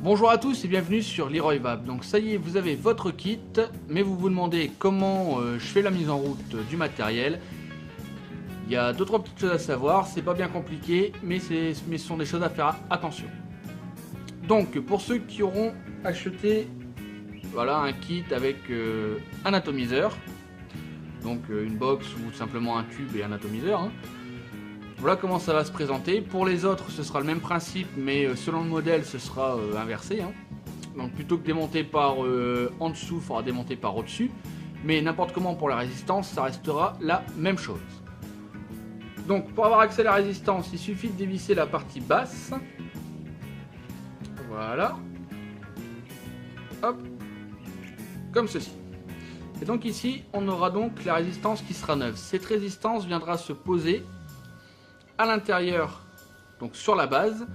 Bonjour à tous et bienvenue sur Leroy Vape. Donc ça y est, vous avez votre kit, mais vous vous demandez comment je fais la mise en route du matériel. Il y a 2-3 petites choses à savoir, c'est pas bien compliqué, mais ce sont des choses à faire attention. Donc pour ceux qui auront acheté voilà, un kit avec un atomiseur, donc une box ou tout simplement un tube et un atomiseur, hein. Voilà comment ça va se présenter. Pour les autres, ce sera le même principe, mais selon le modèle, ce sera inversé, hein. Donc plutôt que démonter par en dessous, il faudra démonter par au-dessus. Mais n'importe comment pour la résistance, ça restera la même chose. Donc pour avoir accès à la résistance, il suffit de dévisser la partie basse. Voilà. Hop. Comme ceci. Et donc ici, on aura donc la résistance qui sera neuve. Cette résistance viendra se poser à l'intérieur, donc sur la base.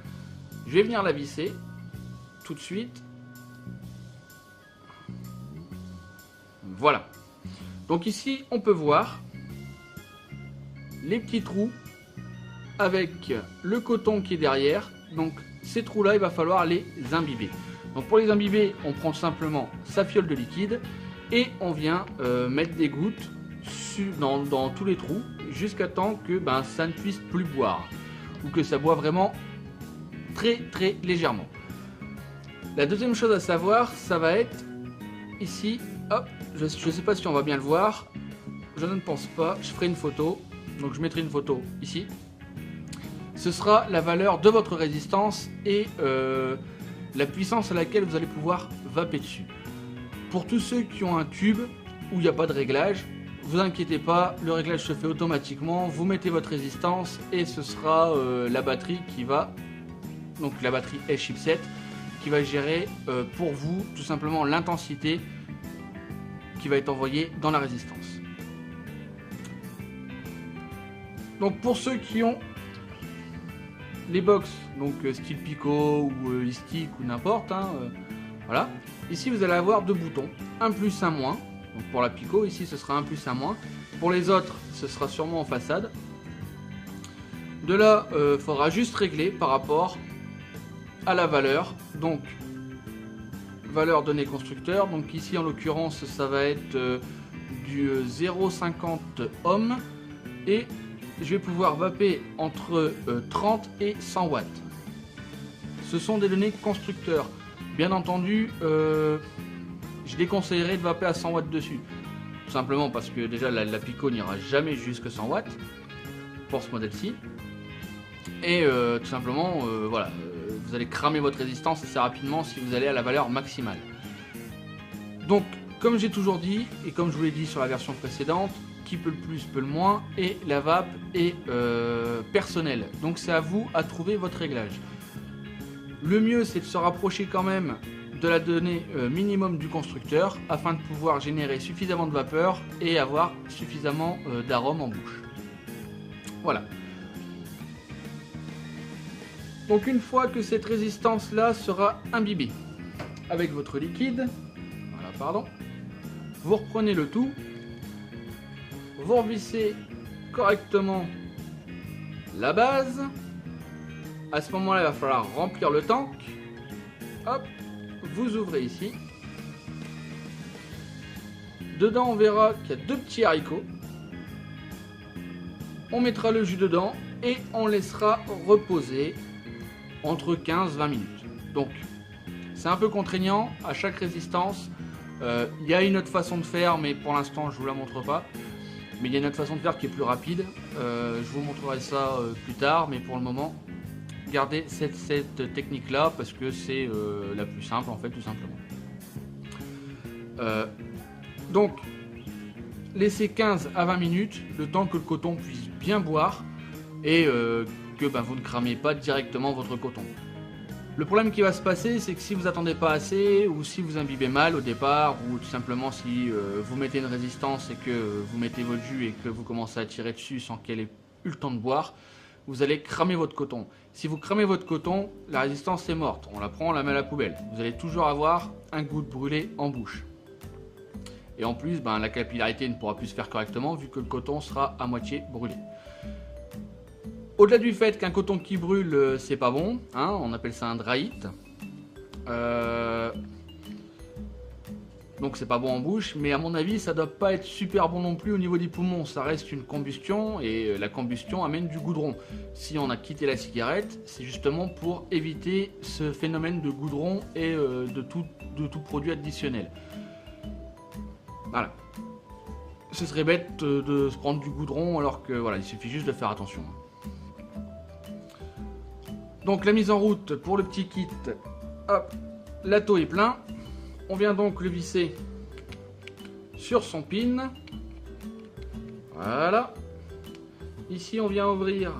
Je vais venir la visser tout de suite. Voilà. Donc ici, on peut voir les petits trous avec le coton qui est derrière. Donc ces trous là, il va falloir les imbiber. Donc pour les imbiber, on prend simplement sa fiole de liquide et on vient mettre des gouttes dans tous les trous jusqu'à temps que ça ne puisse plus boire ou que ça boit vraiment très légèrement. La deuxième chose à savoir, ça va être ici, hop, je ne sais pas si on va bien le voir, je ne pense pas, je ferai une photo, donc je mettrai une photo ici. Ce sera la valeur de votre résistance et la puissance à laquelle vous allez pouvoir vaper dessus. Pour tous ceux qui ont un tube où il n'y a pas de réglage, vous inquiétez pas, le réglage se fait automatiquement, vous mettez votre résistance et ce sera la batterie qui va, donc la batterie S-Chipset, qui va gérer pour vous tout simplement l'intensité qui va être envoyée dans la résistance. Donc pour ceux qui ont les box, donc style Pico ou stick ou n'importe, hein, voilà, ici vous allez avoir deux boutons, un plus, un moins. Donc pour la Pico, ici ce sera un plus, un moins. Pour les autres, ce sera sûrement en façade. De là, il faudra juste régler par rapport à la valeur. Donc, valeur donnée constructeur. Donc ici, en l'occurrence, ça va être du 0,50 ohm. Et je vais pouvoir vaper entre 30 et 100 watts. Ce sont des données constructeurs. Bien entendu, je déconseillerais de vaper à 100 watts dessus. Tout simplement parce que déjà la Pico n'ira jamais jusque 100 watts pour ce modèle-ci. Et tout simplement, voilà, vous allez cramer votre résistance assez rapidement si vous allez à la valeur maximale. Donc, comme j'ai toujours dit, et comme je vous l'ai dit sur la version précédente, qui peut le plus peut le moins, et la vape est personnelle. Donc c'est à vous à trouver votre réglage. Le mieux, c'est de se rapprocher quand même de la donnée minimum du constructeur afin de pouvoir générer suffisamment de vapeur et avoir suffisamment d'arôme en bouche. Voilà. Donc une fois que cette résistance là sera imbibée avec votre liquide, voilà, pardon, vous reprenez le tout, vous revissez correctement la base. À ce moment là, il va falloir remplir le tank. Hop, vous ouvrez ici. Dedans, on verra qu'il y a deux petits haricots. On mettra le jus dedans et on laissera reposer entre 15-20 minutes. Donc, c'est un peu contraignant à chaque résistance. Il y a une autre façon de faire, mais pour l'instant, je ne vous la montre pas. Mais il y a une autre façon de faire qui est plus rapide. Je vous montrerai ça plus tard, mais pour le moment, gardez cette technique là parce que c'est la plus simple en fait, tout simplement. Donc laissez 15 à 20 minutes le temps que le coton puisse bien boire et que vous ne cramiez pas directement votre coton. Le problème qui va se passer, c'est que si vous attendez pas assez ou si vous imbibez mal au départ ou tout simplement si vous mettez une résistance et que vous mettez votre jus et que vous commencez à tirer dessus sans qu'elle ait eu le temps de boire, vous allez cramer votre coton. Si vous cramez votre coton, la résistance est morte. On la prend, on la met à la poubelle. Vous allez toujours avoir un goût de brûlé en bouche. Et en plus, la capillarité ne pourra plus se faire correctement vu que le coton sera à moitié brûlé. Au-delà du fait qu'un coton qui brûle, c'est pas bon, hein, on appelle ça un dry heat. Donc c'est pas bon en bouche, mais à mon avis ça doit pas être super bon non plus au niveau des poumons. Ça reste une combustion et la combustion amène du goudron. Si on a quitté la cigarette, c'est justement pour éviter ce phénomène de goudron et de tout produit additionnel. Voilà. Ce serait bête de se prendre du goudron alors que voilà, il suffit juste de faire attention. Donc la mise en route pour le petit kit, hop, l'atto est plein. On vient donc le visser sur son pin. Voilà. Ici on vient ouvrir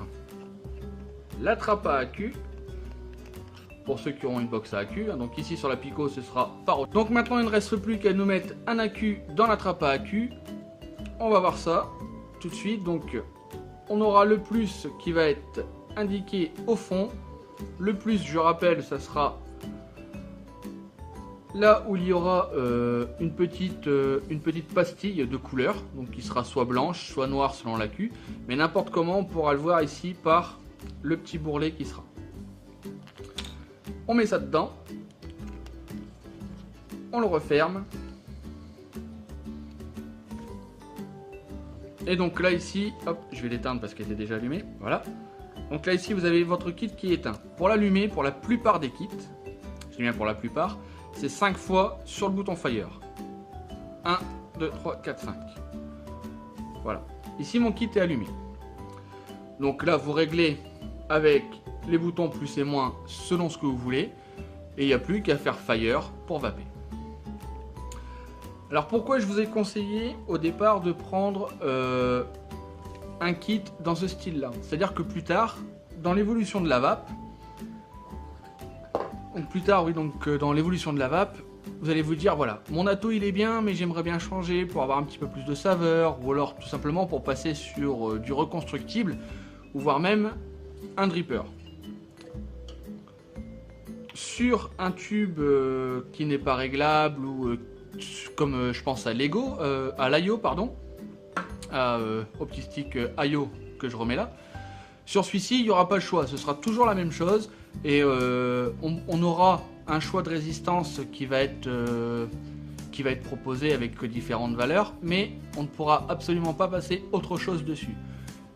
la trappe à accu. Pour ceux qui auront une box à accu. Donc ici sur la Pico ce sera par. Donc maintenant il ne reste plus qu'à nous mettre un accu dans la trappe à accu. On va voir ça tout de suite. Donc on aura le plus qui va être indiqué au fond. Le plus, je rappelle, ça sera là où il y aura une petite pastille de couleur, donc qui sera soit blanche, soit noire selon l'accu, mais n'importe comment on pourra le voir ici par le petit bourrelet qui sera. On met ça dedans, on le referme, et donc là ici, hop, je vais l'éteindre parce qu'elle était déjà allumée, voilà. Donc là ici vous avez votre kit qui est éteint. Pour l'allumer, pour la plupart des kits, je dis bien pour la plupart, c'est 5 fois sur le bouton Fire. 1, 2, 3, 4, 5. Voilà. Ici mon kit est allumé. Donc là vous réglez avec les boutons plus et moins selon ce que vous voulez. Et il n'y a plus qu'à faire Fire pour vaper. Alors pourquoi je vous ai conseillé au départ de prendre un kit dans ce style là? C'est-à-dire que plus tard, dans l'évolution de la vape, dans l'évolution de la vape, vous allez vous dire voilà, mon atto il est bien, mais j'aimerais bien changer pour avoir un petit peu plus de saveur, ou alors tout simplement pour passer sur du reconstructible, ou voire même un dripper. Sur un tube qui n'est pas réglable, ou comme je pense à Lego, à l'IO pardon, au petit stick IO que je remets là. Sur celui-ci, il n'y aura pas le choix, ce sera toujours la même chose et on aura un choix de résistance qui va être proposé avec différentes valeurs, mais on ne pourra absolument pas passer autre chose dessus.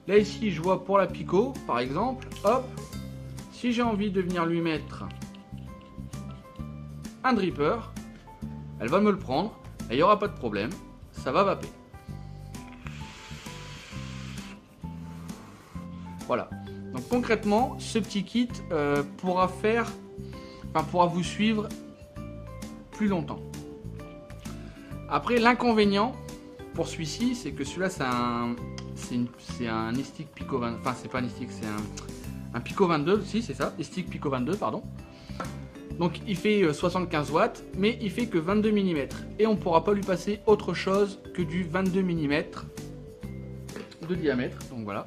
Là ici, je vois pour la Pico, par exemple, hop, si j'ai envie de venir lui mettre un dripper, elle va me le prendre et il n'y aura pas de problème, ça va vaper. Voilà, donc concrètement, ce petit kit pourra vous suivre plus longtemps. Après, l'inconvénient pour celui-ci, c'est que celui-là, c'est un stick Pico 20, enfin c'est pas un stick, c'est un Pico 22, si c'est ça, stick Pico 22, pardon. Donc il fait 75 watts, mais il fait que 22 mm. Et on ne pourra pas lui passer autre chose que du 22 mm de diamètre, donc voilà.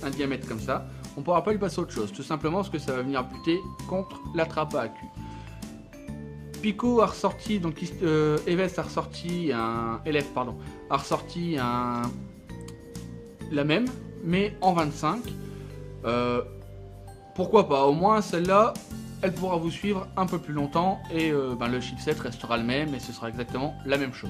Un diamètre comme ça, on ne pourra pas lui passer autre chose, tout simplement parce que ça va venir buter contre la trappe à accu. Pico a ressorti, donc Eves a ressorti la même, mais en 25. Pourquoi pas, au moins celle-là, elle pourra vous suivre un peu plus longtemps et le chipset restera le même et ce sera exactement la même chose.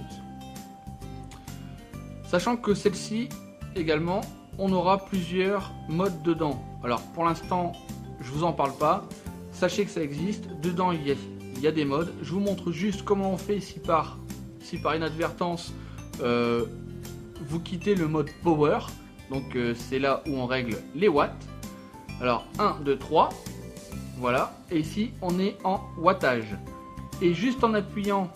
Sachant que celle-ci également, on aura plusieurs modes dedans. Alors pour l'instant, je vous en parle pas. Sachez que ça existe. Dedans, il y a des modes. Je vous montre juste comment on fait si par inadvertance vous quittez le mode Power. Donc c'est là où on règle les watts. Alors 1, 2, 3. Voilà. Et ici, on est en wattage. Et juste en appuyant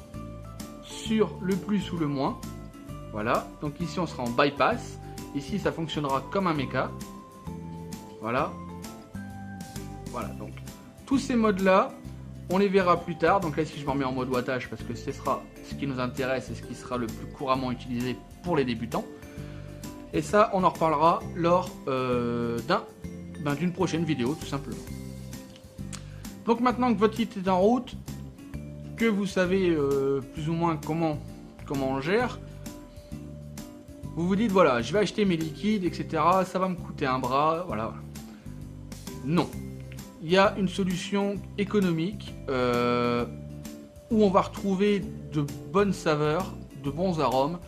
sur le plus ou le moins. Voilà. Donc ici, on sera en bypass. Ici, ça fonctionnera comme un méca. Voilà. Voilà, donc tous ces modes-là, on les verra plus tard. Donc là, ici, je me remets en mode wattage parce que ce sera ce qui nous intéresse et ce qui sera le plus couramment utilisé pour les débutants. Et ça, on en reparlera lors d'une prochaine vidéo, tout simplement. Donc maintenant que votre kit est en route, que vous savez plus ou moins comment on gère, vous vous dites voilà, je vais acheter mes liquides, etc. Ça va me coûter un bras, voilà. Non. il y a une solution économique où on va retrouver de bonnes saveurs, de bons arômes,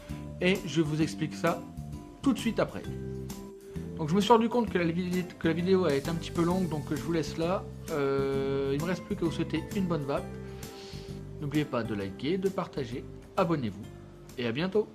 et je vous explique ça tout de suite après. Donc je me suis rendu compte que la vidéo a été un petit peu longue, donc je vous laisse là. Il ne me reste plus qu'à vous souhaiter une bonne vape. N'oubliez pas de liker, de partager, abonnez-vous, et à bientôt.